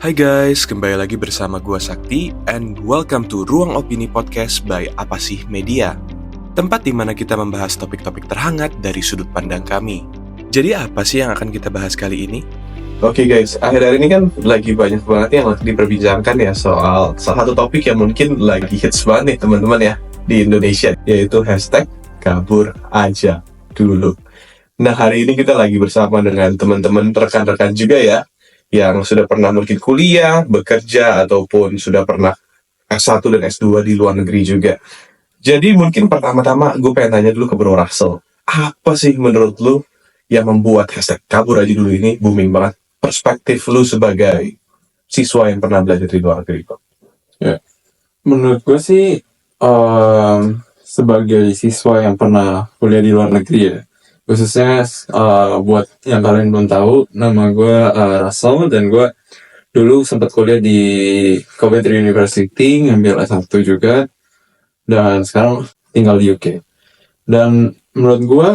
Hai guys, kembali lagi bersama gua Sakti and welcome to Ruang Opini Podcast by Apa Sih Media. Tempat di mana kita membahas topik-topik terhangat dari sudut pandang kami. Jadi apa sih yang akan kita bahas kali ini? Oke guys, akhir-akhir ini kan lagi banyak banget yang diperbincangkan ya soal salah satu topik yang mungkin lagi hits banget nih teman-teman ya di Indonesia, yaitu hashtag kabur aja dulu. Nah, hari ini kita lagi bersama dengan teman-teman rekan-rekan juga ya, yang sudah pernah mungkin kuliah, bekerja, ataupun sudah pernah S1 dan S2 di luar negeri juga. Jadi mungkin pertama-tama gue pengen tanya dulu ke Bro Russell, apa sih menurut lu yang membuat hashtag kabur aja dulu ini booming banget? Perspektif lu sebagai siswa yang pernah belajar di luar negeri, Bro. Ya, menurut gue sih sebagai siswa yang pernah kuliah di luar negeri ya, khususnya buat yang kalian belum tahu, nama gue Russell dan gue dulu sempat kuliah di Coventry University, ngambil S1 juga, dan sekarang tinggal di UK. Dan menurut gue,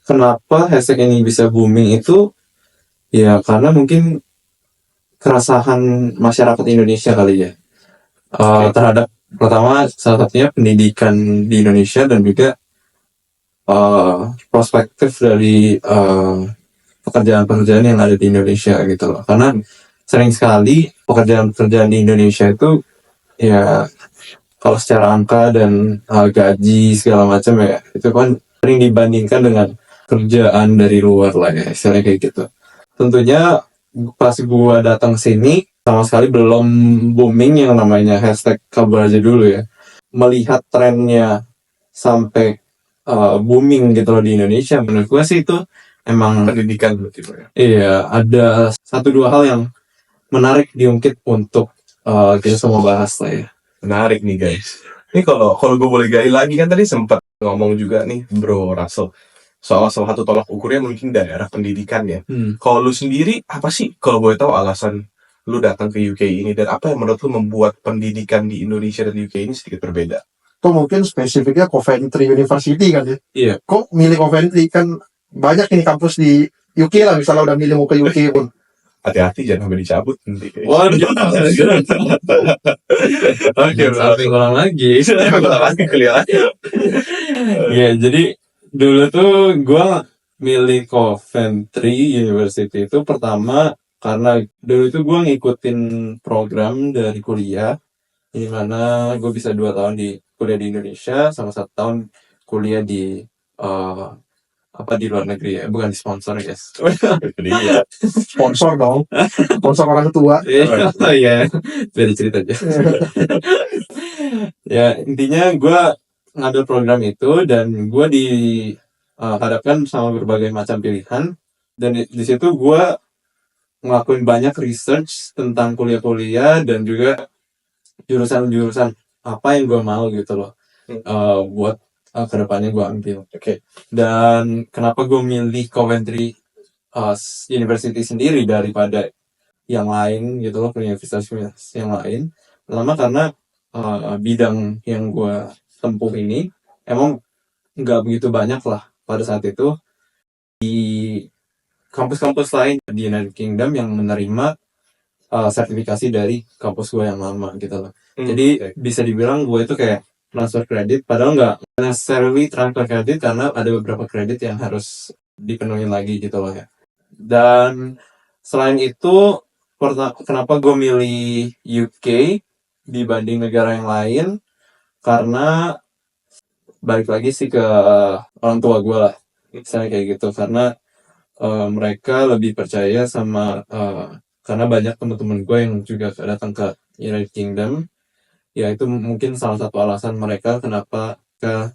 kenapa hashtag ini bisa booming itu, ya karena mungkin keresahan masyarakat Indonesia kali ya. Terhadap pertama salah satunya pendidikan di Indonesia dan juga perspektif dari pekerjaan-pekerjaan yang ada di Indonesia gitu loh. Karena sering sekali pekerjaan-pekerjaan di Indonesia itu ya kalau secara angka dan gaji segala macam ya itu kan sering dibandingkan dengan kerjaan dari luar lah ya, istilahnya kayak gitu. Tentunya pas gua datang sini sama sekali belum booming yang namanya hashtag kabur aja dulu ya. Melihat trennya sampai booming gitu loh di Indonesia, menurut gua sih itu emang Pendidikan berarti, Bro, ya. iya ada 1-2 hal yang menarik diungkit untuk kita semua bahas lah ya. Menarik nih guys. Ini kalau gue boleh gali lagi, kan tadi sempat ngomong juga nih Bro Russell soal salah satu tolak ukurnya mungkin daerah pendidikan ya. Kalau lu sendiri apa sih kalau boleh tahu alasan lu datang ke UK ini, dan apa yang menurut lu membuat pendidikan di Indonesia dan UK ini sedikit berbeda? Kok mungkin spesifiknya Coventry University kan ya? Iya. Kok milih Coventry? Kan banyak ini kampus di UK lah, misalnya udah milih mau ke UK pun. Hati-hati jangan sampai dicabut nanti guys. Waduh, oke, sampai ngulang lagi. Ya, jadi dulu tuh gue milih Coventry University itu pertama karena dulu itu gue ngikutin program dari kuliah, di mana gue bisa 2 tahun kuliah di Indonesia sama 1 tahun kuliah di di luar negeri ya, bukan di sponsor guys. Iya. Sponsor dong. Sponsor orang tua. Iya, beda cerita aja. Ya, intinya gue ngambil program itu dan gue dihadapkan sama berbagai macam pilihan, dan di situ gue ngelakuin banyak research tentang kuliah-kuliah dan juga jurusan-jurusan apa yang gue mau gitu loh, buat kedepannya gue ambil. Oke. Dan kenapa gue milih Coventry University sendiri daripada yang lain gitu loh, universitas yang lain. Pertama karena bidang yang gue tempuh ini emang nggak begitu banyak lah pada saat itu di kampus-kampus lain di United Kingdom yang menerima sertifikasi dari kampus gue yang lama gitu loh. Jadi bisa dibilang gue itu kayak transfer kredit, padahal nggak necessarily transfer kredit karena ada beberapa kredit yang harus dipenuhi lagi gitu loh ya. Dan selain itu, kenapa gue milih UK dibanding negara yang lain, karena balik lagi sih ke orang tua gue lah, misalnya kayak gitu, karena mereka lebih percaya sama karena banyak teman-teman gue yang juga datang ke United Kingdom. Ya itu mungkin salah satu alasan mereka kenapa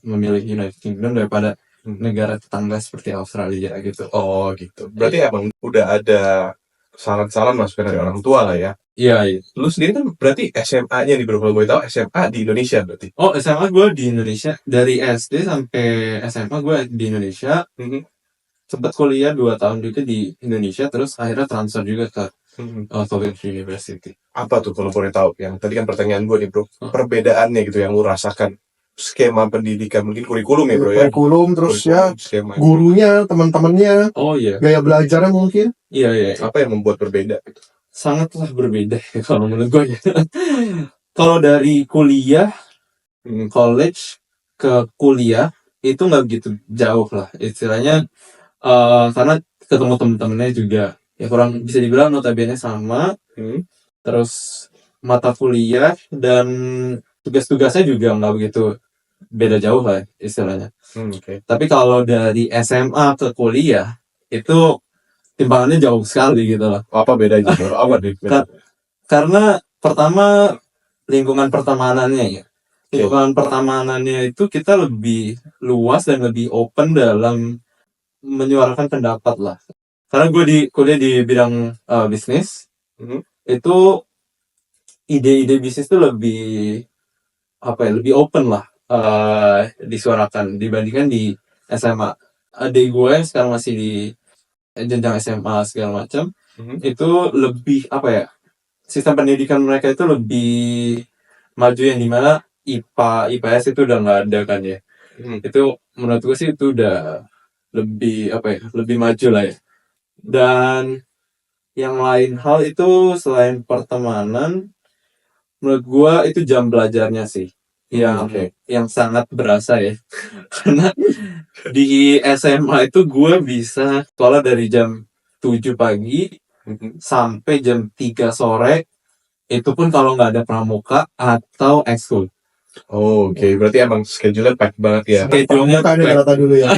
memilih United Kingdom daripada negara tetangga seperti Australia gitu. Oh gitu. Berarti emang udah ada saran-saran masukan dari orang tua lah ya. Iya. Lu sendiri kan berarti SMA-nya nih Bro, kalau boleh tahu SMA di Indonesia berarti? Oh, SMA gue di Indonesia. Dari SD sampai SMA gue di Indonesia. Sempat kuliah 2 tahun juga di Indonesia, terus akhirnya transfer juga ke Coventry University. Apa tuh kalau boleh tahu? Yang tadi kan pertanyaan gue nih Bro, perbedaannya gitu yang lu rasakan, skema pendidikan, mungkin kurikulum ya Bro ya? Kurikulum, terus ya skema. gurunya, teman-temannya, Oh iya. gaya belajarnya mungkin. Iya. Apa yang membuat berbeda gitu? sangatlah berbeda ya kalau menurut gue ya. Kalau dari kuliah, college ke kuliah itu nggak begitu jauh lah istilahnya, karena ketemu temen-temennya juga ya kurang bisa dibilang notabene sama. Terus mata kuliah dan tugas-tugasnya juga nggak begitu beda jauh lah istilahnya. Oke. Tapi kalau dari SMA ke kuliah itu timbangannya jauh sekali gitu loh. Apa bedanya bro? Apa nih? Karena pertama lingkungan pertemanannya ya. Lingkungan pertemanannya itu kita lebih luas dan lebih open dalam menyuarakan pendapat lah. Karena gue di kuliah di bidang bisnis, itu ide-ide bisnis tuh lebih lebih open lah disuarakan dibandingkan di SMA. Adik gue yang sekarang masih di jenjang SMA segala macam, itu lebih sistem pendidikan mereka itu lebih maju, yang dimana IPA IPS itu udah nggak ada kan ya. Itu menurut gue sih itu udah lebih lebih maju lah ya. Dan yang lain hal itu selain pertemanan, menurut gue itu jam belajarnya sih yang sangat berasa ya. Karena di SMA itu gue bisa sekolah dari jam 7 pagi sampai jam 3 sore, itu pun kalau nggak ada pramuka atau ekskul. Oke, berarti emang schedule-nya pack banget ya. Schedule-nya Bukan pack. data dulu ya.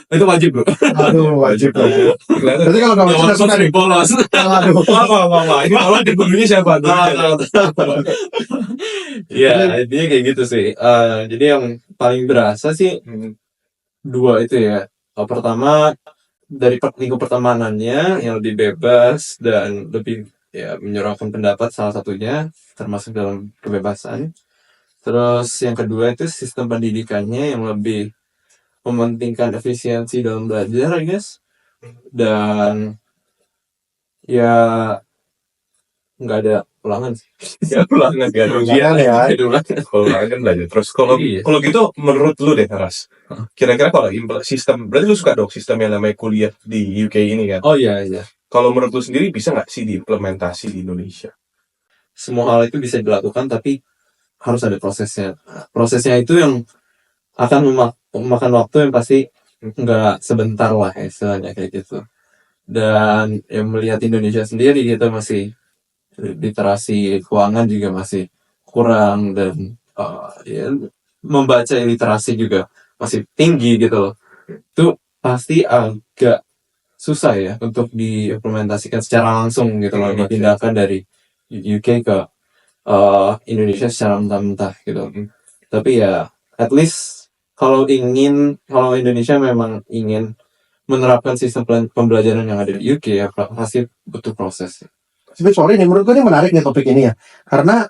Itu wajib bro. Aduh, wajib. Berarti kalau nggak wajib suka nih. bolos. Aduh. Ini kalau di gurunya siapa? Ya, intinya kayak gitu sih. Jadi yang paling berasa sih dua itu ya. Pertama dari lingkup pertemanannya yang lebih bebas dan lebih menyuarakan pendapat, salah satunya termasuk dalam kebebasan. Terus yang kedua itu sistem pendidikannya yang lebih mementingkan efisiensi dalam belajar, I guess. Dan ya nggak ada ulangan sih. Ya ulangan gak ada ujian ya. Kalau ulangan kan belajar terus. Kalau gitu menurut lu deh Ras, kira-kira kalau sistem, berarti lu suka dong sistem yang namanya kuliah di UK ini kan? Oh iya. Kalau menurut lu sendiri bisa nggak sih diimplementasi di Indonesia? Semua hal itu bisa dilakukan, tapi harus ada prosesnya. Prosesnya itu yang akan memakan waktu yang pasti nggak sebentar lah istilahnya kayak gitu. Dan yang melihat Indonesia sendiri kita masih literasi keuangan juga masih kurang, dan membaca literasi juga masih tinggi gitu loh. Itu pasti agak susah ya untuk diimplementasikan secara langsung gitu loh, dipindahkan dari UK ke Indonesia secara mentah-mentah gitu. Tapi ya at least kalau Indonesia memang ingin menerapkan sistem pembelajaran yang ada di UK ya pasti butuh proses. Tapi sorry nih, menurut gue ini menarik nih topik ini ya. Karena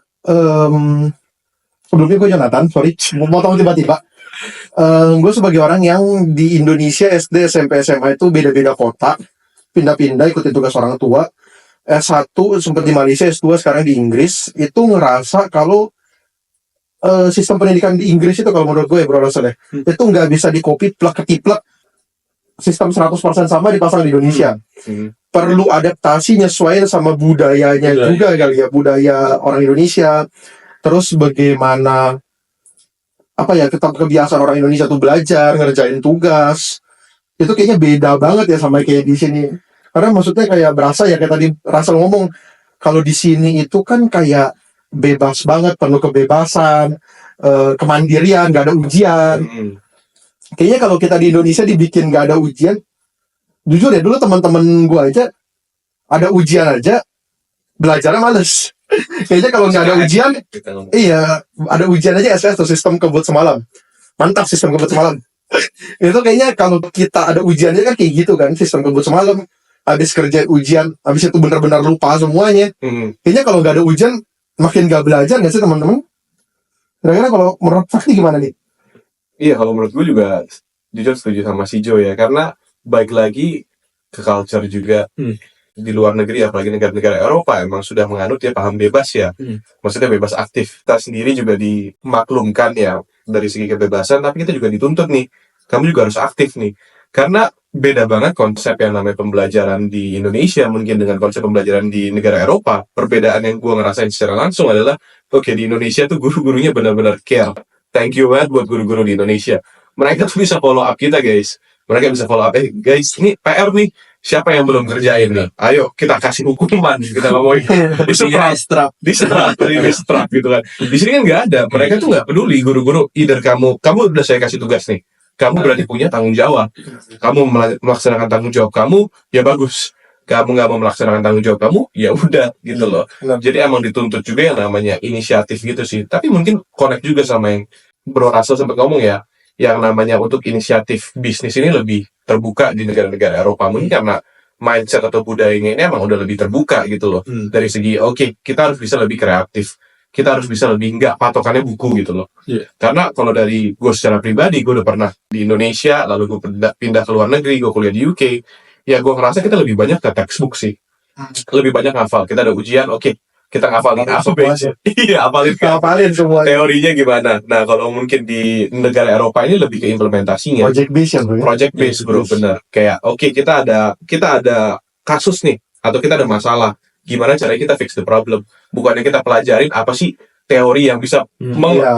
sebelumnya gue Jonathan, sorry, mau tahu tiba-tiba. Gue sebagai orang yang di Indonesia SD, SMP, SMA itu beda-beda kota, pindah-pindah ikutin tugas orang tua. S1 sempat di Malaysia, S2 sekarang di Inggris. Itu ngerasa kalau sistem pendidikan di Inggris itu kalau menurut gue ya bro rasanya, itu nggak bisa di-copy plek-ketiplek sistem 100% sama dipasang di Indonesia. Perlu adaptasi, nyesuaiin sama budayanya juga kali ya, budaya orang Indonesia. Terus bagaimana kebiasaan orang Indonesia tuh belajar, ngerjain tugas. Itu kayaknya beda banget ya sama kayak di sini. Karena maksudnya kayak berasa ya, kayak tadi Russell ngomong, kalau di sini itu kan kayak bebas banget, penuh kebebasan, kemandirian, nggak ada ujian. Kayaknya kalau kita di Indonesia dibikin nggak ada ujian, jujur ya dulu teman-teman gue aja ada ujian aja belajarnya males. Kayaknya kalau nggak ada ujian, ada ujian aja SS tuh sistem kebut semalam, mantap sistem kebut semalam. Itu kayaknya kalau kita ada ujiannya kan kayak gitu kan, sistem kebut semalam, habis kerja ujian, habis itu benar-benar lupa semuanya. Kayaknya kalau nggak ada ujian makin nggak belajar nggak sih teman-teman? Kira-kira kalau menurut Fakti gimana nih? Iya, kalau menurut gue juga jujur setuju sama si Jo ya, karena baik lagi ke culture juga di luar negeri, apalagi negara-negara Eropa emang sudah menganut ya paham bebas ya, maksudnya bebas aktif. Kita sendiri juga dimaklumkan ya dari segi kebebasan, tapi kita juga dituntut nih, kamu juga harus aktif nih, karena beda banget konsep yang namanya pembelajaran di Indonesia mungkin dengan konsep pembelajaran di negara Eropa. Perbedaan yang gue ngerasain secara langsung adalah, oke, di Indonesia tuh guru-gurunya benar-benar care. Thank you banget buat guru-guru di Indonesia. Mereka tuh bisa follow up kita, guys. Mereka bisa follow up, guys, ini PR nih. Siapa yang belum kerjain nih? Ayo, kita kasih hukuman. Kita ngomongin. Disetrap gitu kan. Di sini kan nggak ada. Mereka tuh nggak peduli guru-guru. Either kamu udah saya kasih tugas nih. Kamu berarti punya tanggung jawab. Kamu melaksanakan tanggung jawab kamu, ya bagus. Kamu nggak mau melaksanakan tanggung jawab kamu, ya udah gitu loh. Jadi emang dituntut juga yang namanya inisiatif gitu sih. Tapi mungkin connect juga sama yang Bro Russell sempat ngomong ya, yang namanya untuk inisiatif bisnis ini lebih terbuka di negara-negara Eropa. Mungkin karena mindset atau budayanya ini emang udah lebih terbuka gitu loh. Dari segi kita harus bisa lebih kreatif. Kita harus bisa lebih nggak patokannya buku gitu loh. Karena kalau dari gue secara pribadi, gue udah pernah di Indonesia, lalu gue pindah ke luar negeri, gue kuliah di UK. Ya gue ngerasa kita lebih banyak ke textbook sih. Lebih banyak ngafal. Kita ada ujian, kita ngafalin apa aja. Iya, hafalin semua. Teorinya gimana? Nah, kalau mungkin di negara Eropa ini lebih ke implementasinya. Project based ya bro. Project based bro, bener. Kayak kita ada kasus nih, atau kita ada masalah. Gimana caranya kita fix the problem? Bukannya kita pelajarin apa sih teori yang bisa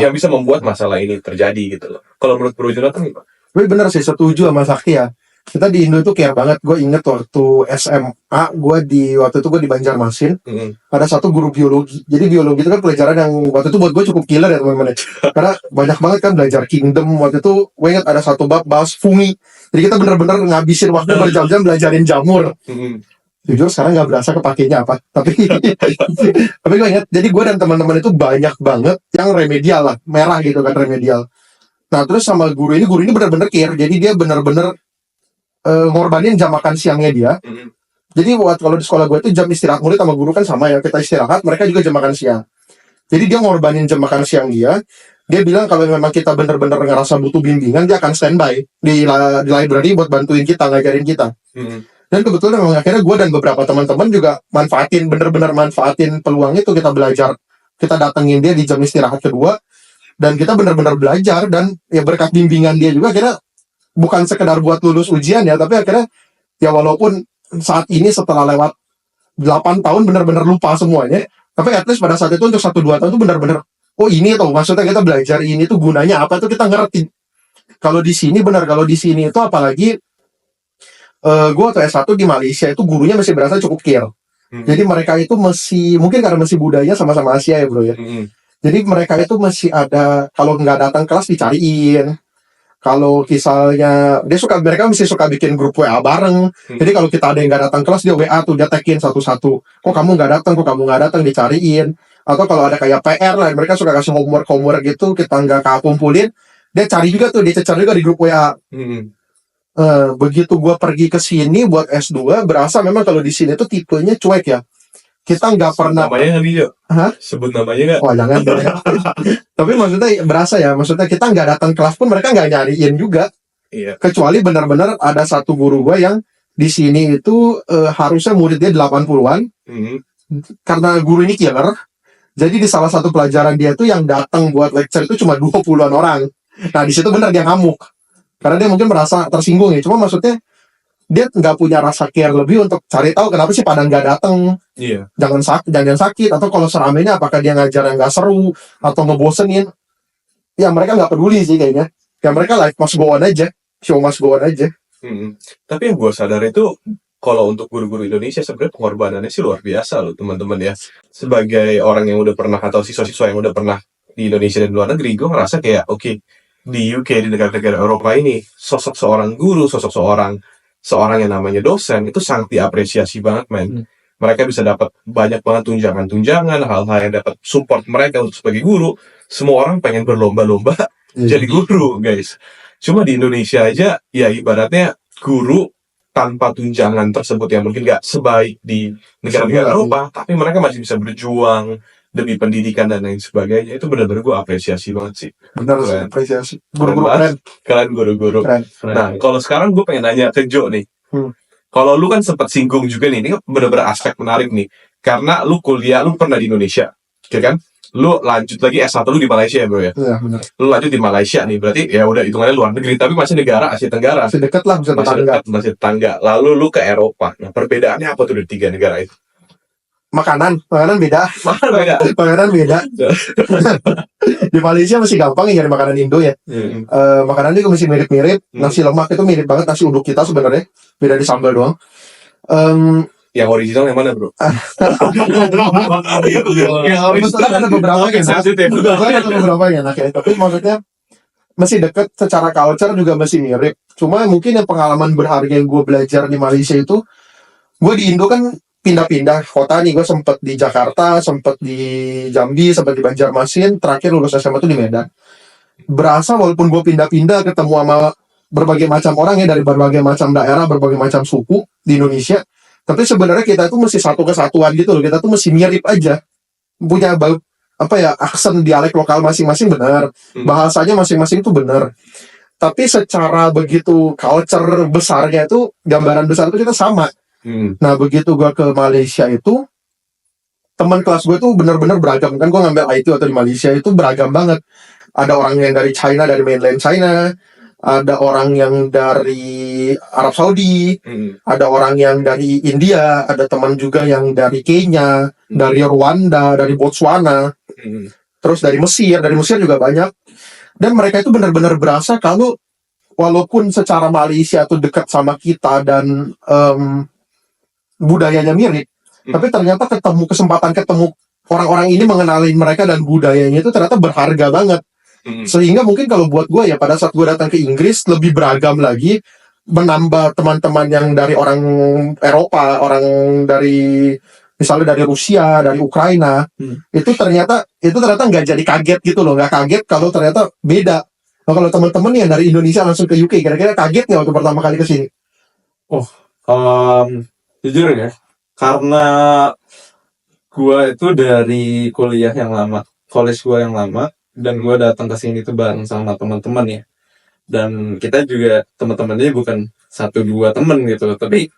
yang bisa membuat masalah ini terjadi gitu loh. Kalau menurut Bro Jonathan gimana? Gue bener sih, setuju sama Sakti ya. Kita di Indo itu care banget. Gue inget waktu SMA, waktu itu gue di Banjarmasin, ada satu guru biologi. Jadi biologi itu kan pelajaran yang waktu itu buat gue cukup killer ya teman-teman. Karena banyak banget kan belajar kingdom. Waktu itu gue inget ada satu bab bahas fungi. Jadi kita bener-bener ngabisin waktu berjam-jam belajarin jamur. Jujur sekarang nggak berasa kepakainya apa, tapi gue ingat, jadi gue dan teman-teman itu banyak banget yang remedial lah, merah gitu kan, remedial. Nah terus sama guru ini benar-benar care, jadi dia benar-benar ngorbanin jam makan siangnya dia. Jadi kalau di sekolah gue itu jam istirahat murid sama guru kan sama ya, kita istirahat, mereka juga jam makan siang. Jadi dia ngorbanin jam makan siang dia bilang kalau memang kita benar-benar ngerasa butuh bimbingan, dia akan standby di library buat bantuin kita, ngajarin kita. Dan kebetulan memang akhirnya gue dan beberapa teman-teman juga bener-bener manfaatin peluang itu, kita belajar, kita datengin dia di jam istirahat kedua, dan kita bener-bener belajar, dan ya berkat bimbingan dia juga akhirnya bukan sekedar buat lulus ujian ya, tapi akhirnya ya walaupun saat ini setelah lewat 8 tahun bener-bener lupa semuanya, tapi at least pada saat itu untuk 1-2 tahun itu bener-bener, oh ini tuh maksudnya kita belajar ini tuh gunanya apa tuh kita ngerti. Kalau di sini itu apalagi gue waktu S1 di Malaysia itu gurunya masih berasa cukup care. Jadi mereka itu mungkin karena masih budaya sama-sama Asia ya bro ya. Jadi mereka itu masih ada, kalau nggak datang kelas dicariin. Kalau misalnya mereka masih suka bikin grup WA bareng. Jadi kalau kita ada yang nggak datang kelas, dia WA tuh, dia tag-in satu-satu. Kok kamu nggak datang, dicariin. Atau kalau ada kayak PR lah, mereka suka kasih homework gitu, kita nggak kumpulin, dia cari juga tuh, dia cecar juga di grup WA. Begitu gue pergi ke sini buat S2, berasa memang kalau di sini tuh tipenya cuek ya. Kita nggak pernah. Namanya nggak bisa? Sebut namanya nggak? Oh jangan. Tapi maksudnya berasa ya, maksudnya kita nggak datang kelas pun mereka nggak nyariin juga. Iya. Kecuali benar-benar ada satu guru gue yang di sini itu harusnya muridnya 80-an. Karena guru ini killer. Jadi di salah satu pelajaran dia tuh yang datang buat lecture itu cuma 20-an orang. Nah di situ benar dia ngamuk. Karena dia mungkin merasa tersinggung ya. Cuma maksudnya dia nggak punya rasa care lebih untuk cari tahu kenapa sih pada nggak datang. Iya. Jangan sakit, atau kalau seramainya apakah dia ngajar yang nggak seru atau ngebosenin. Ya mereka nggak peduli sih kayaknya. Ya mereka life must go on aja, show must go on aja. Tapi yang gue sadar itu kalau untuk guru-guru Indonesia sebenarnya pengorbanannya sih luar biasa loh teman-teman ya. Sebagai orang yang udah pernah atau siswa-siswa yang udah pernah di Indonesia dan luar negeri, gue ngerasa kayak di UK, di negara-negara Eropa ini, sosok seorang guru, sosok seorang yang namanya dosen itu sangat diapresiasi banget, men. Mereka bisa dapat banyak banget tunjangan-tunjangan, hal-hal yang dapat support mereka untuk sebagai guru. Semua orang pengen berlomba-lomba jadi guru, guys. Cuma di Indonesia aja, ya ibaratnya guru tanpa tunjangan tersebut yang mungkin gak sebaik di negara-negara Eropa, tapi mereka masih bisa berjuang demi pendidikan dan lain sebagainya. Itu benar-benar gue apresiasi banget sih. Benar sih, apresiasi. Guru-guru keren guru-guru. Nah, kalau sekarang gue pengen nanya ke Jo nih. Kalau lu kan sempat singgung juga nih, ini kan benar-benar aspek menarik nih. Karena lu kuliah, lu pernah di Indonesia, ya kan? lu lanjut lagi S1 lu di Malaysia ya bro ya. Iya benar. Lu lanjut di Malaysia nih, berarti ya udah hitungannya luar negeri, tapi masih negara Asia Tenggara. Masih dekat lah, bisa Masih tetangga. dekat, masih tetangga. Lalu lu ke Eropa. Nah, perbedaannya apa tuh dari 3 negara itu? Makanan beda. Mana beda? Makanan beda. Di Malaysia masih gampang ya nyari makanan Indo ya. Makanannya juga masih mirip-mirip. Nasi lemak itu mirip banget nasi uduk kita sebenarnya. Beda di sambal doang. Yang original yang mana bro? Kebetulan ada beberapa yang enak. Kebetulan ada beberapa yang enak ya. Tapi maksudnya masih dekat secara culture juga masih mirip. Cuma mungkin yang pengalaman berharga yang gue belajar di Malaysia itu, gue di Indo kan pindah-pindah kota nih. Gue sempet di Jakarta, sempet di Jambi, sempet di Banjarmasin. Terakhir lulus SMA tuh di Medan. Berasa walaupun gue pindah-pindah ketemu sama berbagai macam orang ya, dari berbagai macam daerah, berbagai macam suku di Indonesia, tapi sebenarnya kita tuh masih satu kesatuan gitu loh. Kita tuh masih mirip aja, punya aksen dialek lokal masing-masing benar, bahasanya masing-masing tuh benar. Tapi secara begitu culture besarnya itu, gambaran besar itu kita sama. Nah begitu gue ke Malaysia itu, teman kelas gue tuh benar-benar beragam. Kan gue ngambil IT atau di Malaysia itu beragam banget. Ada orang yang dari China, dari mainland China, ada orang yang dari Arab Saudi, ada orang yang dari India, ada teman juga yang dari Kenya, dari Rwanda, dari Botswana, terus dari Mesir juga banyak. Dan mereka itu benar-benar berasa kalau walaupun secara Malaysia itu dekat sama kita dan budayanya mirip, tapi ternyata kesempatan ketemu orang-orang ini mengenali mereka dan budayanya itu ternyata berharga banget. Sehingga mungkin kalau buat gue ya, pada saat gue datang ke Inggris lebih beragam lagi, menambah teman-teman yang dari orang Eropa, orang dari misalnya dari Rusia, dari Ukraina, itu ternyata nggak jadi kaget gitu loh, nggak kaget kalau ternyata beda. Nah, kalau teman-teman yang dari Indonesia langsung ke UK, kira-kira kaget nggak waktu pertama kali ke sini? Jujur ya, karena gue itu dari kuliah yang lama, college gue yang lama, dan gue datang ke sini tuh bareng sama teman-teman ya. Dan kita juga teman-temannya bukan 1-2 teman gitu, tapi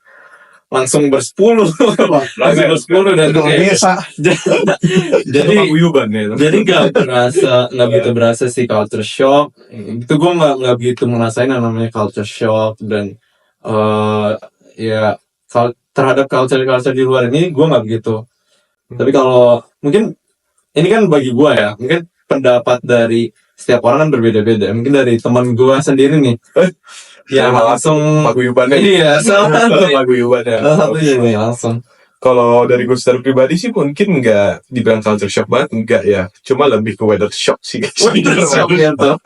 langsung bersepuluh. Langsung bersepuluh dan biasa. Jadi nggak begitu berasa sih culture shock. Itu gue nggak begitu ngerasain yang namanya culture shock, dan terhadap culture di luar ini gue nggak begitu. Tapi kalau mungkin ini kan bagi gue ya, mungkin pendapat dari setiap orang kan berbeda-beda. Mungkin dari teman gue sendiri nih, yang langsung paguyubannya. Iya, salah satu paguyubannya. Langsung. Kalau dari gue secara pribadi sih mungkin nggak dibilang culture shock banget, enggak ya. Cuma lebih ke weather shock sih. Weather shock ya tuh.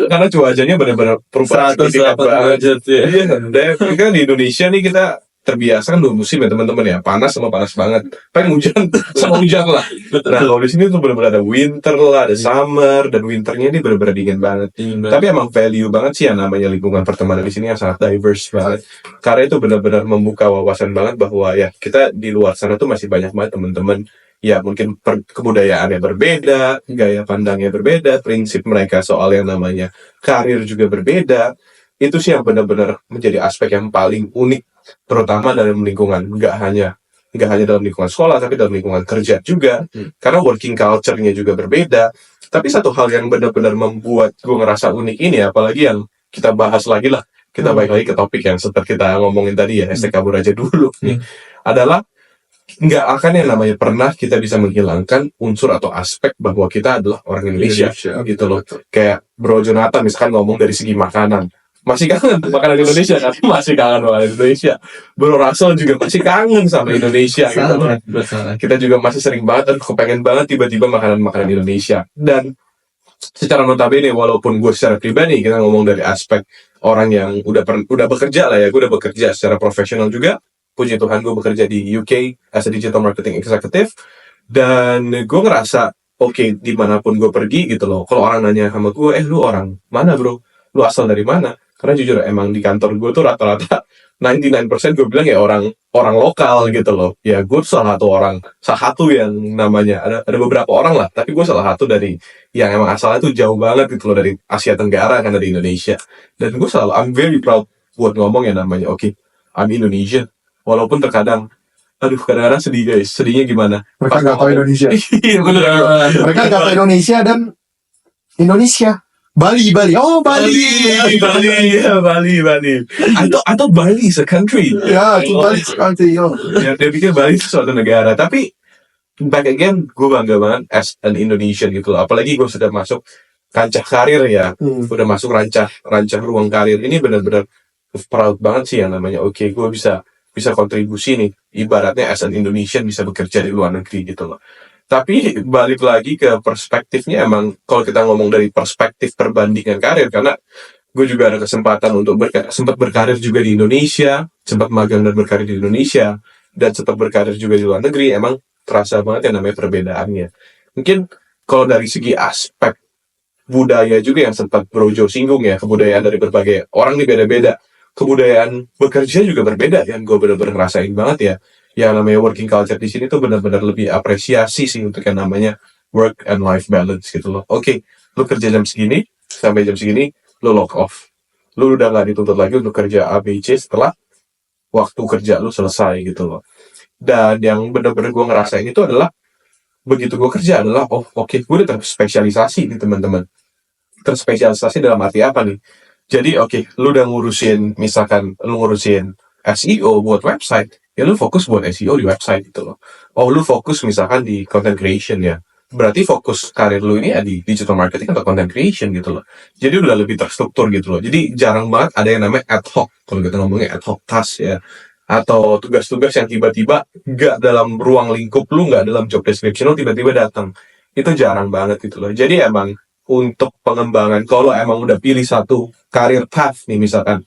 karena cuacanya benar-benar perubahan signifikan banget. Iya, dan kan di Indonesia nih kita terbiasa kan 2 musim ya teman-teman ya, panas sama panas banget, paling hujan sama hujan lah. Nah kalau di sini tuh benar-benar ada winter lah, ada summer, dan winternya ini benar-benar dingin banget. Tapi emang value banget sih yang namanya lingkungan pertemanan di sini yang sangat diverse banget, karena itu benar-benar membuka wawasan banget bahwa ya kita di luar sana tuh masih banyak banget teman-teman ya, mungkin kebudayaannya berbeda, gaya pandangnya berbeda, prinsip mereka soal yang namanya karir juga berbeda. Itu sih yang benar-benar menjadi aspek yang paling unik, terutama dalam lingkungan, nggak hanya dalam lingkungan sekolah, tapi dalam lingkungan kerja juga, karena working culture-nya juga berbeda. Tapi satu hal yang benar-benar membuat gue ngerasa unik ini, apalagi yang kita bahas lagi lah, kita balik lagi ke topik yang seperti kita ngomongin tadi ya, hashtag kabur aja dulu nih, adalah nggak akan yang namanya pernah kita bisa menghilangkan unsur atau aspek bahwa kita adalah orang Indonesia gitu loh. Kayak Bro Jonathan misalkan ngomong dari segi makanan, masih kangen makanan Indonesia kan, masih kangen makanan Indonesia. Bro Russell juga masih kangen sama Indonesia gitu loh. Kita juga masih sering banget dan kepengen banget tiba-tiba makanan Indonesia. Dan secara notabene, walaupun gue secara pribadi kita ngomong dari aspek orang yang udah bekerja lah ya, gue udah bekerja secara profesional juga. Puji Tuhan gue bekerja di UK as a digital marketing executive, dan gue ngerasa oke, dimanapun gue pergi gitu loh, kalau orang nanya sama gue, lu orang mana bro, lu asal dari mana? Karena jujur emang di kantor gue tuh rata-rata 99% gue bilang ya orang lokal gitu loh. Ya gue salah satu yang namanya ada beberapa orang lah, tapi gue salah satu dari yang emang asalnya tuh jauh banget gitu loh, dari Asia Tenggara kan, dari Indonesia. Dan gue selalu I'm very proud buat ngomong yang namanya oke, I'm Indonesian. Walaupun terkadang aduh kadang-kadang sedih guys. Sedihnya gimana? Mereka nggak tahu Indonesia. Iya bener. Mereka nggak tahu Indonesia dan Indonesia. Bali. Oh, Bali. Bali. Atau Bali is a country. Ya, itu Bali sekali. Yo. Ya, dia pikir Bali itu suatu negara. Tapi back again, gue bangga banget as an Indonesian gitu loh. Apalagi gue sudah masuk rancah karir ya. Udah masuk rancah ruang karir. Ini benar-benar proud banget sih yang namanya. Oke, gue bisa kontribusi nih. Ibaratnya as an Indonesian bisa bekerja di luar negeri gitu loh. Tapi balik lagi ke perspektifnya, emang kalau kita ngomong dari perspektif perbandingan karir, karena gue juga ada kesempatan untuk sempat berkarir juga di Indonesia, sempat magang dan berkarir di Indonesia, dan sempat berkarir juga di luar negeri, emang terasa banget yang namanya perbedaannya. Mungkin kalau dari segi aspek budaya juga yang sempat Brojo singgung ya, kebudayaan dari berbagai orang ini beda-beda. Kebudayaan bekerja juga berbeda, yang gue bener-bener ngerasain banget ya. Yang namanya working culture di sini tuh benar-benar lebih apresiasi sih untuk yang namanya work and life balance gitu loh. Oke, lu kerja jam segini sampai jam segini, lu log off. Lu udah nggak dituntut lagi untuk kerja A, B, C setelah waktu kerja lu selesai gitu loh. Dan yang benar-benar gue ngerasain itu adalah begitu gue kerja adalah oke, gue udah terspesialisasi nih teman-teman. Terspesialisasi dalam arti apa nih? Jadi lu udah misalkan lu ngurusin SEO buat website, ya lu fokus buat SEO di website gitu loh. Lu fokus misalkan di content creation ya, berarti fokus karir lu ini ya di digital marketing atau content creation gitu loh. Jadi udah lebih terstruktur gitu loh. Jadi jarang banget ada yang namanya ad hoc, kalau kita ngomongnya ad hoc task ya, atau tugas-tugas yang tiba-tiba gak dalam ruang lingkup lu, gak dalam job description lu tiba-tiba datang. Itu jarang banget gitu loh. Jadi emang untuk pengembangan, kalau emang udah pilih satu career path nih misalkan,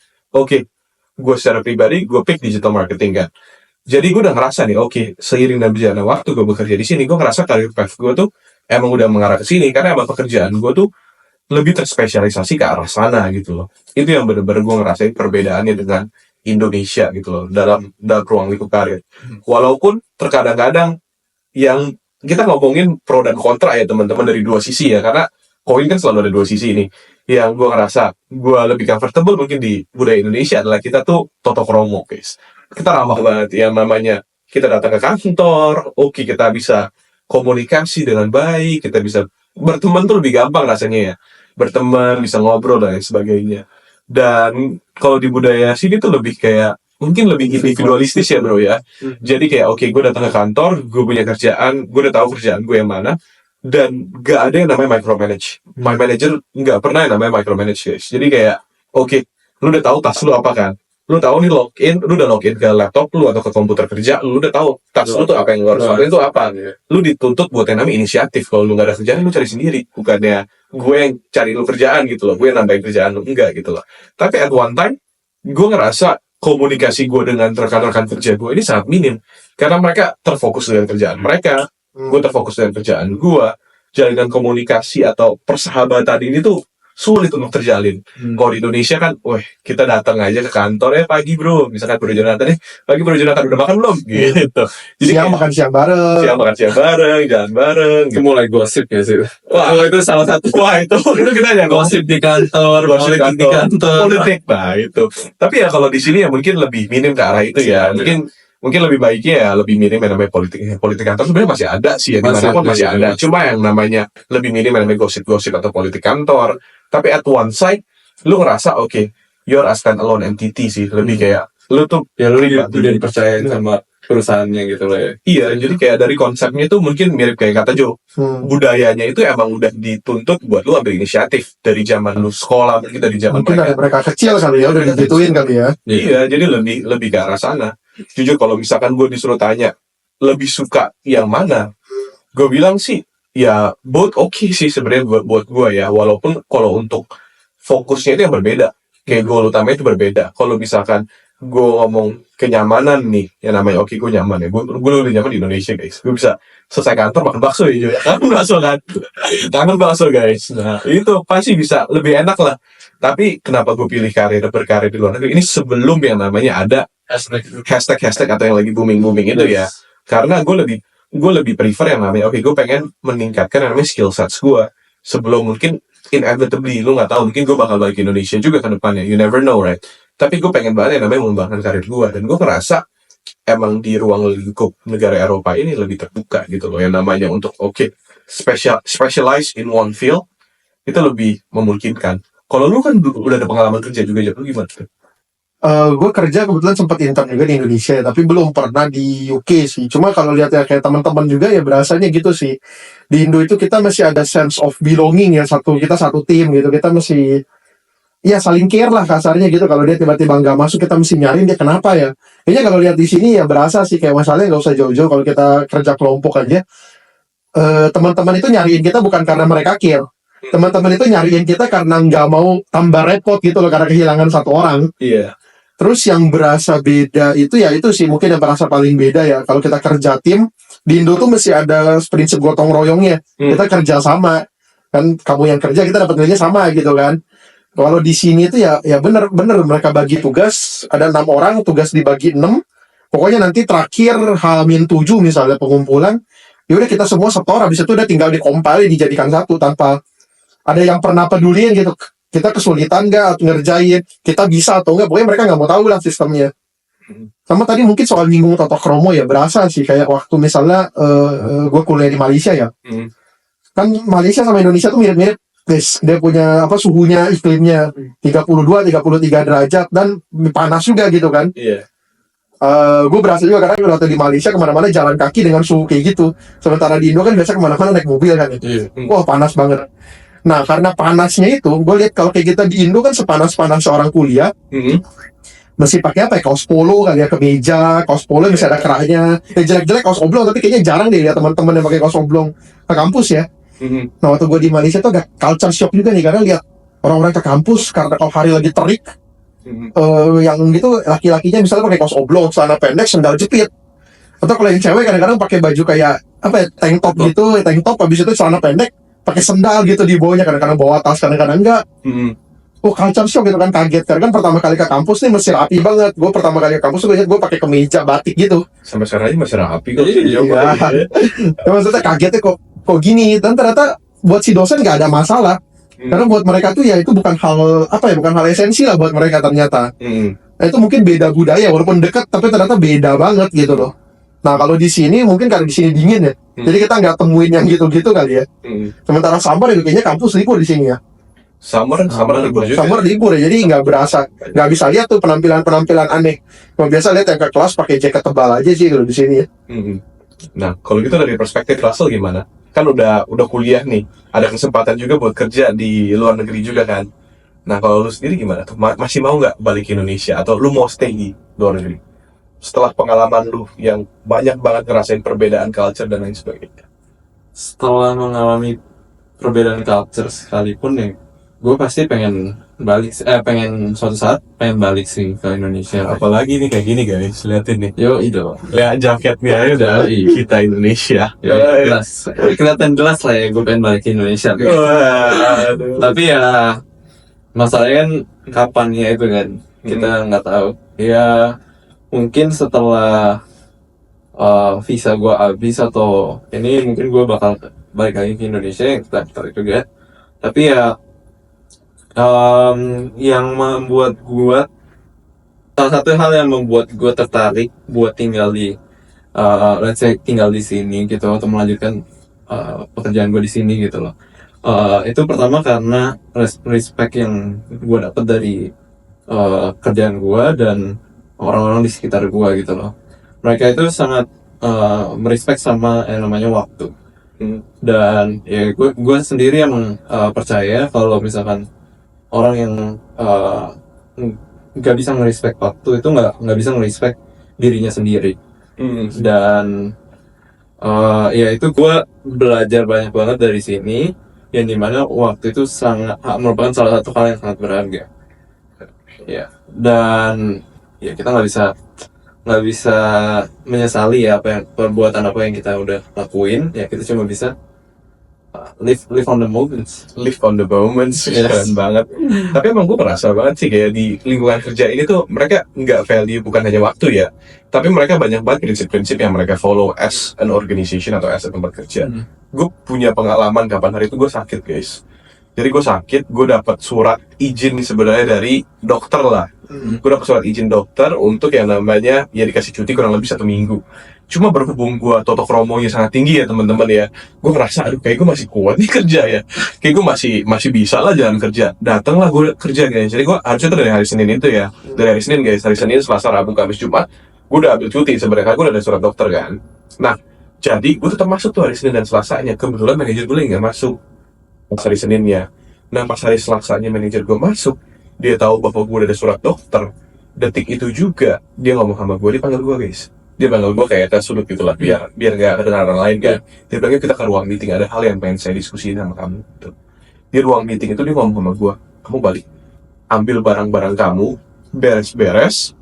gue secara pribadi gue pick digital marketing kan. Jadi gue udah ngerasa nih, seiring dan berjalannya waktu gue bekerja di sini, gue ngerasa career path gue tuh emang udah mengarah ke sini, karena emang pekerjaan gue tuh lebih terspesialisasi ke arah sana gitu loh. Itu yang bener-bener gue ngerasain perbedaannya dengan Indonesia gitu loh, dalam ruang lingkup karir. Walaupun terkadang-kadang yang kita ngomongin pro dan kontra ya teman-teman dari dua sisi ya, karena koin kan selalu ada dua sisi ini. Yang gue ngerasa gue lebih comfortable mungkin di budaya Indonesia adalah kita tuh toto kromo guys. Kita ramah banget, yang namanya kita datang ke kantor, kita bisa komunikasi dengan baik, kita bisa berteman tuh lebih gampang rasanya ya, berteman, bisa ngobrol dan lain sebagainya. Dan kalau di budaya sini tuh lebih kayak mungkin lebih individualistis ya bro ya. Jadi kayak gue datang ke kantor, gue punya kerjaan, gue udah tahu kerjaan gue yang mana, dan gak ada yang namanya micromanage. My manager gak pernah yang namanya micromanage guys. Jadi kayak lu udah tahu tas lu apa kan, lu tahu nih lu udah login ke laptop lu atau ke komputer kerja lu udah tahu tas lu tuh apa yang lu harus lakuin itu apa. Lu dituntut buat yang namanya inisiatif. Kalau lu gak ada kerjaan lu cari sendiri, bukannya gue yang cari lu kerjaan gitu loh, gue yang nambahin kerjaan lu, enggak gitu loh. Tapi at one time gue ngerasa komunikasi gue dengan rekan-rekan kerja gue ini sangat minim, karena mereka terfokus dengan kerjaan mereka, gue terfokus dengan kerjaan gue. Jalinan komunikasi atau persahabatan ini tuh sulit untuk terjalin. Kalau di Indonesia kan, kita datang aja ke kantor, pagi bro, misalkan Bro Jonathan, pagi Bro Jonathan udah makan belum? Gitu. Jadi Siang makan siang bareng, jalan bareng. Itu mulai gosip ya sih. Wah, itu salah satu. itu kita aja Gosip di kantor, politik di kantor. Politik, nah itu. Tapi ya kalau di sini ya mungkin lebih minim ke arah itu ya. Mungkin lebih baiknya ya lebih minim yang namanya politik kantor. Sebenarnya masih ada sih ya, dimanapun masih ada. Cuma yang namanya lebih minim yang namanya gosip-gosip atau politik kantor. Tapi at one side lu ngerasa you're a stand-alone entity sih. Lebih kayak lu tuh ya lu udah dipercayain sama perusahaannya gitu loh ya. Iya, jadi kayak dari konsepnya itu mungkin mirip kayak kata Jo. Budayanya itu emang udah dituntut buat lu ambil inisiatif dari zaman lu sekolah, mungkin dari zaman mungkin dari mereka kecil kali ya udah digituin kali ya. Iya, jadi lebih ke arah sana. Jujur kalau misalkan gue disuruh tanya lebih suka yang mana, gue bilang sih ya both sih sebenarnya buat gue ya, walaupun kalau untuk fokusnya itu yang berbeda, kayak goal utamanya itu berbeda. Kalau misalkan gue ngomong kenyamanan nih, yang namanya gue nyaman ya, gue lebih nyaman di Indonesia guys. Gue bisa selesai kantor makan bakso ya, kangen bakso guys. Nah itu pasti bisa lebih enak lah. Tapi kenapa gue pilih berkarir di luar negeri ini sebelum yang namanya ada hashtag atau yang lagi booming itu ya, karena gue lebih prefer yang namanya gue pengen meningkatkan yang namanya skill sets gue sebelum mungkin inevitably lu nggak tahu mungkin gue bakal balik ke Indonesia juga ke depannya, you never know right. Tapi gue pengen banget yang namanya mengembangkan karir gue, dan gue ngerasa emang di ruang lingkup negara Eropa ini lebih terbuka gitu loh, yang namanya untuk specialize in one field itu lebih memungkinkan. Kalau lu kan udah ada pengalaman kerja juga, lu gimana tuh? Gue kerja kebetulan sempat intern juga di Indonesia, tapi belum pernah di UK sih. Cuma kalau lihat ya kayak teman-teman juga ya berasanya gitu sih. Di Indo itu kita masih ada sense of belonging ya, kita satu tim gitu. Kita masih ya saling care lah kasarnya gitu. Kalau dia tiba-tiba nggak masuk, kita mesti nyariin dia kenapa ya. Kayaknya kalau lihat di sini ya berasa sih kayak masalahnya nggak usah jauh-jauh. Kalau kita kerja kelompok aja, teman-teman itu nyariin kita bukan karena mereka care. Teman-teman itu nyariin kita karena nggak mau tambah repot gitu loh, karena kehilangan satu orang. Iya. Terus yang berasa beda itu ya itu sih mungkin yang berasa paling beda ya. Kalau kita kerja tim di Indo tuh masih ada prinsip gotong royongnya. Kita kerja sama kan, kamu yang kerja kita dapat nilainya sama gitu kan. Kalau di sini tuh ya bener mereka bagi tugas, ada 6 orang, tugas dibagi 6. Pokoknya nanti terakhir H-7 misalnya pengumpulan, ya udah kita semua setor, habis itu udah tinggal dikompil dijadikan satu tanpa ada yang pernah peduliin gitu. Kita kesulitan nggak atau ngerjain, kita bisa atau enggak, pokoknya mereka nggak mau tahu lah sistemnya. Sama tadi mungkin soal nyinggung Toto Kromo ya, berasa sih kayak waktu misalnya gue kuliah di Malaysia ya. Kan Malaysia sama Indonesia tuh mirip-mirip guys, dia punya suhunya, iklimnya 32-33 derajat dan panas juga gitu kan. Iya. Gue berasa juga karena waktu di Malaysia kemana-mana jalan kaki dengan suhu kayak gitu. Sementara di Indo kan biasa kemana-mana naik mobil kan. Wah panas banget. Nah karena panasnya itu, gue lihat kalau kayak kita di Indo kan sepanas-panas seorang kuliah, masih pakai apa ya, kaos polo kali ya, kemeja, kaos polo masih ada kerahnya. Jelek-jelek kaos oblong, tapi kayaknya jarang deh lihat teman-teman yang pakai kaos oblong ke kampus ya. Nah waktu gue di Malaysia tuh agak culture shock juga nih, karena lihat orang-orang ke kampus karena kalau hari lagi terik, yang gitu laki-lakinya misalnya pakai kaos oblong, celana pendek, sandal jepit. Atau kalau yang cewek kadang-kadang pakai baju kayak apa ya, tank top gitu, tank top habis itu celana pendek, pakai sendal gitu di bawahnya, kadang-kadang bawa tas, kadang-kadang enggak. Oh culture shock gitu kan, kaget karena kan pertama kali ke kampus nih masih rapi banget. Gue pertama kali ke kampus tuh gue pakai kemeja batik gitu. Sampai sekarang aja masih rapi kok. Iya. Ya, maksudnya kagetnya kok gini, dan ternyata buat si dosen nggak ada masalah. Karena buat mereka tuh ya itu bukan hal bukan hal esensi lah buat mereka ternyata. Nah, itu mungkin beda budaya, walaupun dekat tapi ternyata beda banget gitu loh. Nah kalau di sini mungkin karena di sini dingin ya, jadi kita nggak temuin yang gitu-gitu kali ya. Sementara summer itu kayaknya kampus libur di sini ya. Summer libur juga. Summer libur ya, jadi nggak berasa, nggak bisa lihat tuh penampilan aneh. Kalau biasa lihat yang ke kelas pakai jaket tebal aja sih kalau di sini ya. Nah kalau gitu dari perspektif Russell gimana? Kan udah kuliah nih, ada kesempatan juga buat kerja di luar negeri juga kan. Nah kalau lu sendiri gimana tuh? Masih mau nggak balik ke Indonesia atau lu mau stay di luar negeri? Setelah pengalaman lu yang banyak banget ngerasain perbedaan culture dan lain sebagainya. Setelah mengalami perbedaan culture sekalipun ya, gue pasti pengen suatu saat pengen balik sih ke Indonesia. Apalagi nih kayak gini guys, liatin nih. Yo itu. Lihat jaketnya aja udah kita Indonesia. Jelas. Kelihatan jelas lah ya gue pengen balik ke Indonesia. Tapi ya masalahnya kan kapan ya itu kan kita nggak tahu. Ya mungkin setelah visa gue habis atau ini mungkin gue bakal balik lagi ke Indonesia, yang kita tahu juga. Tapi ya yang membuat gue, salah satu hal yang membuat gue tertarik buat tinggal di let's say tinggal di sini gitu atau melanjutkan pekerjaan gue di sini gitu loh. Itu pertama karena respect yang gue dapat dari kerjaan gue dan orang-orang di sekitar gue gitu loh. Mereka itu sangat merespek sama yang namanya waktu. Dan ya gue sendiri yang percaya kalau misalkan orang yang nggak bisa ngerespek waktu itu nggak bisa ngerespek dirinya sendiri. Dan ya itu gue belajar banyak banget dari sini, yang dimana waktu itu merupakan salah satu hal yang sangat berharga. Ya, dan ya kita nggak bisa menyesali ya perbuatan apa yang kita udah lakuin. Ya kita cuma bisa live on the moments. Yes. Keren banget. Tapi emang gue merasa banget sih kayak di lingkungan kerja ini tuh mereka nggak value bukan hanya waktu ya, tapi mereka banyak banget prinsip-prinsip yang mereka follow as an organization atau as a tempat kerja. Gue punya pengalaman kapan hari itu gue sakit guys. Jadi gue sakit, gue dapat surat izin sebenarnya dari dokter lah. Gue dapat surat izin dokter untuk yang namanya ya dikasih cuti kurang lebih 1 minggu. Cuma berhubung gue totok kromonya sangat tinggi ya teman-teman ya, gue ngerasa aduh kayak gue masih kuat nih kerja ya, kayak gue masih bisa lah jalan kerja. Datanglah gue kerja guys. Jadi gue harusnya tuh dari hari Senin itu ya, dari hari Senin guys, hari Senin, Selasa, Rabu, Kamis, Jumat, gue udah ambil cuti sebenarnya, gue udah ada surat dokter kan. Nah, jadi gue tetap masuk tuh hari Senin dan Selasanya. Kebetulan manajer gue lagi nggak masuk pas hari Seninnya. Nah pas hari Selasanya manajer gue masuk, dia tahu bahwa gue udah ada surat dokter. Detik itu juga dia ngomong sama gue, dia panggil gue guys. Dia panggil gue kayak tes sudut gitu lah, biar nggak ada orang lain kan. Dia bilang kita ke ruang meeting, ada hal yang pengen saya diskusiin sama kamu. Gitu. Di ruang meeting itu dia ngomong sama gue, kamu balik, ambil barang-barang kamu, beres-beres,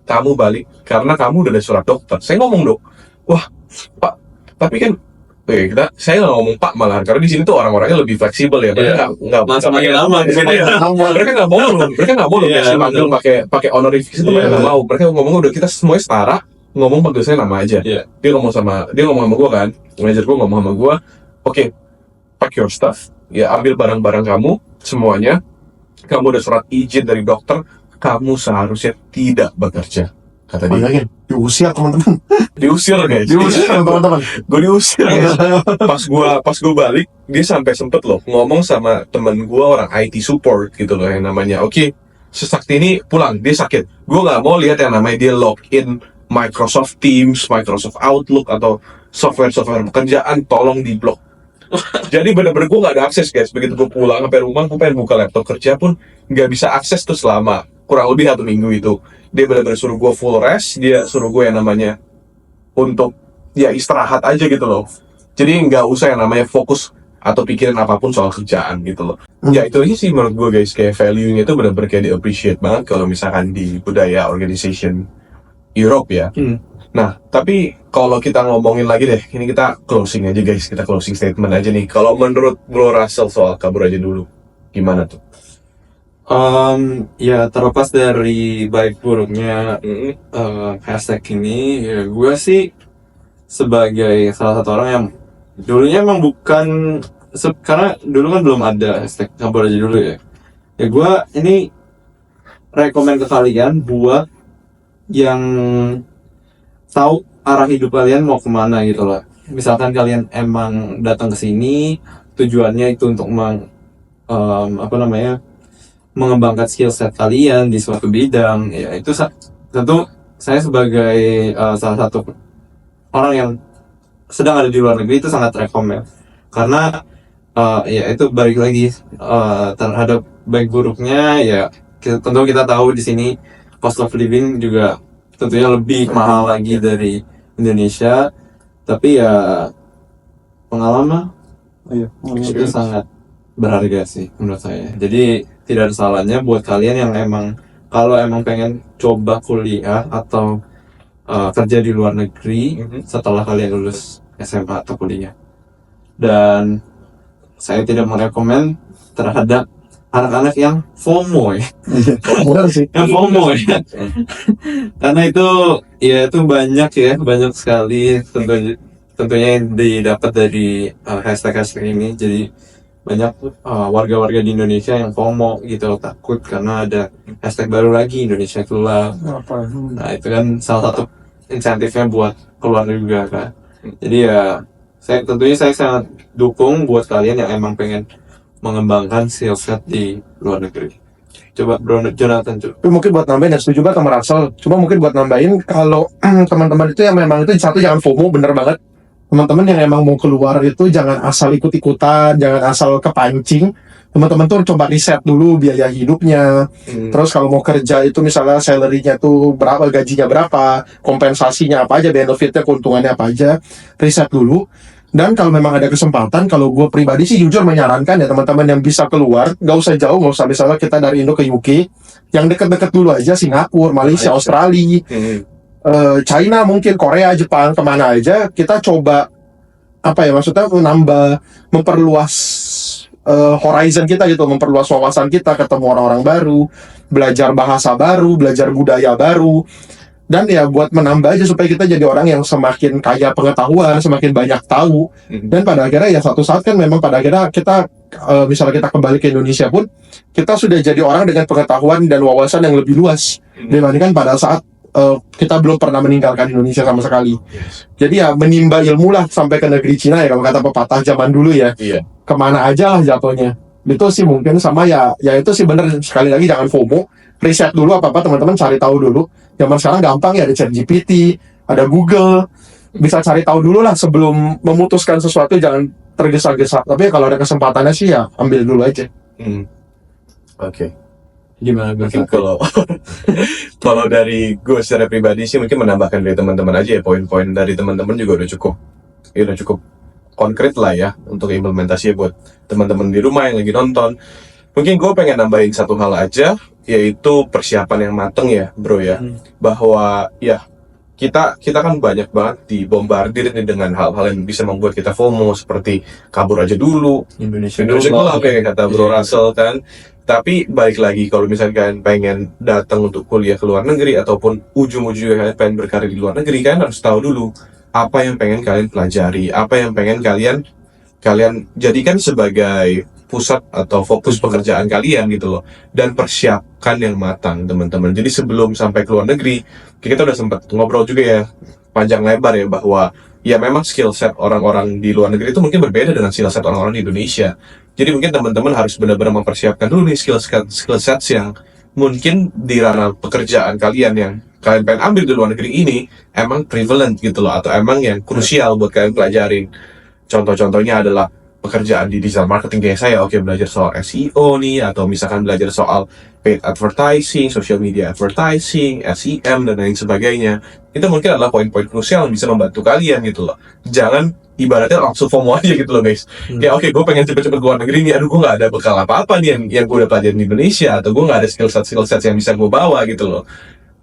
kamu balik karena kamu udah ada surat dokter. Saya ngomong dong, wah Pak, tapi kan saya nggak ngomong Pak malahan karena di sini tuh orang-orangnya lebih fleksibel ya. Mereka nggak Semakin lama di sini ya. mereka nggak mau loh, kasih manggil pakai honorific itu mereka nggak mau. Mereka ngomong udah kita semuanya setara, ngomong panggil saya nama aja. Dia ngomong sama gue kan, manajer gue ngomong sama gue, oke, pack your stuff, ya ambil barang-barang kamu semuanya, kamu udah surat izin dari dokter, kamu seharusnya tidak bekerja. Kata dia. Bayangin, diusir teman-teman. Diusir guys. Diusir teman-teman. Gue diusir guys. Pas gue balik, dia sampai sempet loh ngomong sama temen gue orang IT support gitu loh yang namanya. Oke, Sakti ini pulang, dia sakit. Gue nggak mau lihat yang namanya dia login Microsoft Teams, Microsoft Outlook atau software pekerjaan, tolong diblok. Jadi bener-bener gue nggak ada akses guys. Begitu gue pulang sampai rumah, gue pengen buka laptop kerja pun nggak bisa akses tuh selama kurang lebih 1 minggu itu. Dia benar-benar suruh gue full rest, dia suruh gue yang namanya untuk ya istirahat aja gitu loh. Jadi nggak usah yang namanya fokus atau pikirin apapun soal kerjaan gitu loh. Ya itu aja sih menurut gue guys, kayak value-nya itu benar-benar kayak di-appreciate banget kalau misalkan di budaya organization Europe ya. Nah, tapi kalau kita ngomongin lagi deh, ini kita closing aja guys, kita closing statement aja nih. Kalau menurut Bro Russell soal kabur aja dulu, gimana tuh? Ya terlepas dari baik buruknya hashtag ini, ya gue sih sebagai salah satu orang yang dulunya emang bukan karena dulu kan belum ada hashtag kabur aja dulu ya. Ya gue ini rekomen ke kalian buat yang tahu arah hidup kalian mau kemana gitu lah. Misalkan kalian emang datang ke sini tujuannya itu untuk mengembangkan skill set kalian di suatu bidang, ya itu tentu saya sebagai salah satu orang yang sedang ada di luar negeri itu sangat rekomend karena ya itu balik lagi terhadap baik buruknya ya tentu kita tahu di sini cost of living juga tentunya lebih mahal lagi dari Indonesia, tapi ya pengalaman itu sangat berharga sih menurut saya. Jadi tidak ada salahnya buat kalian yang kalau emang pengen coba kuliah atau kerja di luar negeri setelah kalian lulus SMA atau kuliah. Dan saya tidak merekomend terhadap anak-anak yang FOMO ya. Benar sih. Yang FOMO ya. Karena itu banyak sekali tentunya yang didapat dari hashtag ini. Jadi banyak warga-warga di Indonesia yang FOMO gitu, takut karena ada hashtag baru lagi Indonesia keluar. Nah itu kan salah satu insentifnya buat keluar juga kan. Jadi ya saya sangat dukung buat kalian yang emang pengen mengembangkan skill set di luar negeri. Coba Bro Jonathan coba. Tapi mungkin buat nambahin, ya setuju banget sama Russell. Cuma mungkin buat nambahin, kalau teman-teman itu yang memang itu satu jangan FOMO, bener banget. Teman-teman yang emang mau keluar itu jangan asal ikut-ikutan, jangan asal kepancing. Teman-teman tuh coba riset dulu biaya hidupnya. Terus kalau mau kerja itu misalnya salary-nya tuh berapa, gajinya berapa, kompensasinya apa aja, benefitnya, keuntungannya apa aja. Riset dulu. Dan kalau memang ada kesempatan, kalau gue pribadi sih jujur menyarankan ya teman-teman yang bisa keluar, nggak usah jauh, nggak usah misalnya kita dari Indo ke UK, yang deket-deket dulu aja, Singapura, Malaysia, Australia, China mungkin, Korea, Jepang, kemana aja, kita coba maksudnya memperluas horizon kita gitu, memperluas wawasan kita, ketemu orang-orang baru, belajar bahasa baru, belajar budaya baru, dan ya buat menambah aja supaya kita jadi orang yang semakin kaya pengetahuan, semakin banyak tahu, dan pada akhirnya ya suatu saat kan memang pada akhirnya kita misalnya kita kembali ke Indonesia pun, kita sudah jadi orang dengan pengetahuan dan wawasan yang lebih luas dibandingkan pada saat kita belum pernah meninggalkan Indonesia sama sekali. Jadi ya menimba ilmu lah sampai ke negeri Cina ya, kalau kata pepatah zaman dulu ya. Iya. Kemana aja lah jatuhnya. Itu sih mungkin sama ya itu sih bener, sekali lagi jangan FOMO, riset dulu apa teman-teman, cari tahu dulu. Zaman sekarang gampang ya, ada ChatGPT, ada Google, bisa cari tahu dulu lah sebelum memutuskan sesuatu, jangan tergesa-gesa. Tapi kalau ada kesempatannya sih ya ambil dulu aja. Oke. Gimana gue? Mungkin kalau dari gue secara pribadi sih mungkin menambahkan dari teman-teman aja ya, poin-poin dari teman-teman juga udah cukup konkret lah ya untuk implementasi buat teman-teman di rumah yang lagi nonton. Mungkin gue pengen nambahin satu hal aja, yaitu persiapan yang mateng ya bro ya. Bahwa ya kita kan banyak banget dibombardir nih dengan hal-hal yang bisa membuat kita FOMO, seperti kabur aja dulu, Indonesia Gelap kayak kata Bro Russell kan. Tapi balik lagi, kalau misalnya kalian pengen datang untuk kuliah ke luar negeri ataupun ujung-ujungnya kalian pengen berkarir di luar negeri, kan harus tahu dulu apa yang pengen kalian pelajari, apa yang pengen kalian jadikan sebagai pusat atau fokus pekerjaan kalian gitu loh. Dan persiapkan yang matang teman-teman. Jadi sebelum sampai ke luar negeri, kita udah sempat ngobrol juga ya panjang lebar ya, bahwa ya memang skill set orang-orang di luar negeri itu mungkin berbeda dengan skill set orang-orang di Indonesia. Jadi mungkin teman-teman harus benar-benar mempersiapkan dulu nih skill sets yang mungkin di ranah pekerjaan kalian yang kalian pengen ambil di luar negeri ini emang prevalent gitu loh, atau emang yang krusial buat kalian pelajarin. Contoh-contohnya adalah pekerjaan di digital marketing kayak saya, belajar soal SEO nih, atau misalkan belajar soal paid advertising, social media advertising, SEM, dan lain sebagainya. Itu mungkin adalah poin-poin krusial yang bisa membantu kalian gitu loh. Jangan ibaratnya langsung FOMO aja gitu loh guys. Kayak gue pengen cepet-cepet keluar negeri nih, aduh gue gak ada bekal apa-apa nih yang gue udah pelajarin di Indonesia, atau gue gak ada skill set yang bisa gue bawa gitu loh.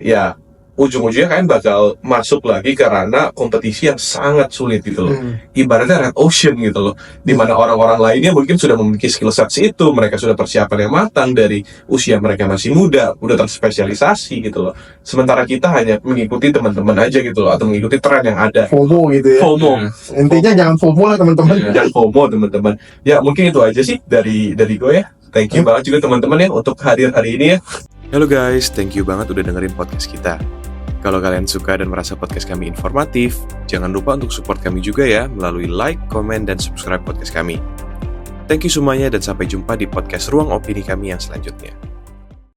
Ya ujung-ujungnya kalian bakal masuk lagi ke ranah kompetisi yang sangat sulit gitu loh. Ibaratnya red ocean gitu loh, dimana orang-orang lainnya mungkin sudah memiliki skill set itu, mereka sudah persiapan yang matang dari usia mereka masih muda, udah terspesialisasi gitu loh. Sementara kita hanya mengikuti teman-teman aja gitu loh, atau mengikuti tren yang ada. FOMO gitu ya. FOMO. Intinya jangan FOMO lah teman-teman. Jangan FOMO teman-teman. Ya mungkin itu aja sih dari gue ya. Thank you banget juga teman-teman ya untuk hadir hari ini ya. Halo guys, thank you banget udah dengerin podcast kita. Kalau kalian suka dan merasa podcast kami informatif, jangan lupa untuk support kami juga ya melalui like, komen, dan subscribe podcast kami. Thank you semuanya dan sampai jumpa di podcast Ruang Opini kami yang selanjutnya.